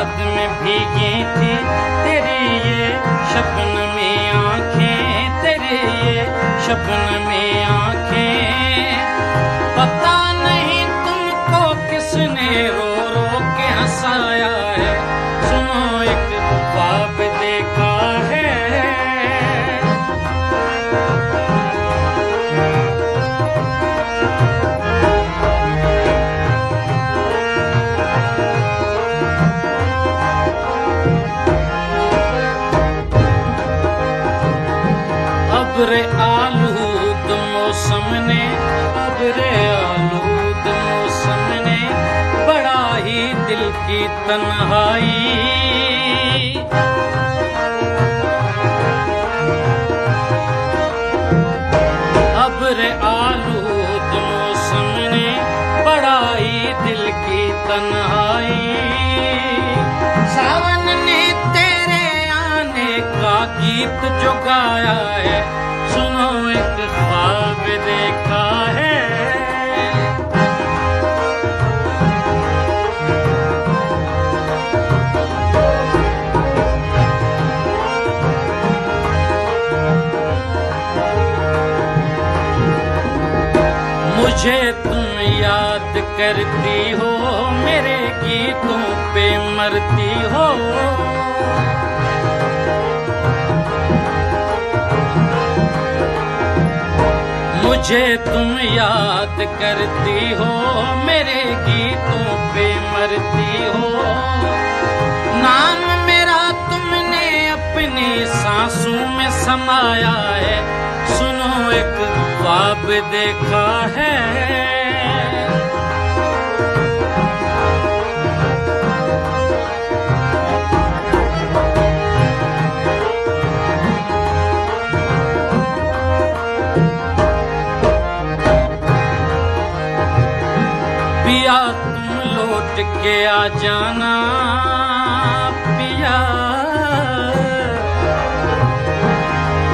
याद में भीगी थी तेरी ये शबनमी आंखें, तेरी ये शबनमी आंखें। पता नहीं तुमको किसने रो रो के हंसाया है, सुनो एक ख्वाब देखा है। अब्रे आलूद मौसम ने, अब्रे आलूद मौसम ने बड़ा ही दिल की तन्हाई। अब्रे आलूद मौसम ने बड़ा ही दिल की तन्हाई। सावन ने तेरे आने का गीत जो गाया है, सुनो एक ख्वाब देखा है। मुझे तुम याद करती हो, मेरे गीतों पे मरती हो। मुझे तुम याद करती हो, मेरे गीतों पे मरती हो। नाम मेरा तुमने अपनी सांसों में समाया है, सुनो एक ख्वाब देखा है। पिया तुम लौट के आ जाना, पिया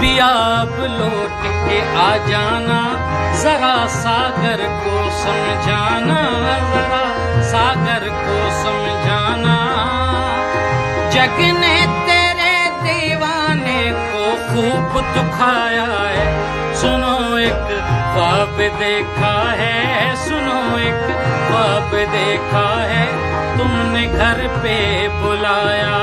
पिया अब लौट के आ जाना। जरा सागर को समझाना, जरा सागर को समझाना। जग ने तेरे दीवाने को खूब दुखाया है, सुनो एक ख्वाब देखा है, सुनो एक ख्वाब देखा है। तुमने घर पे बुलाया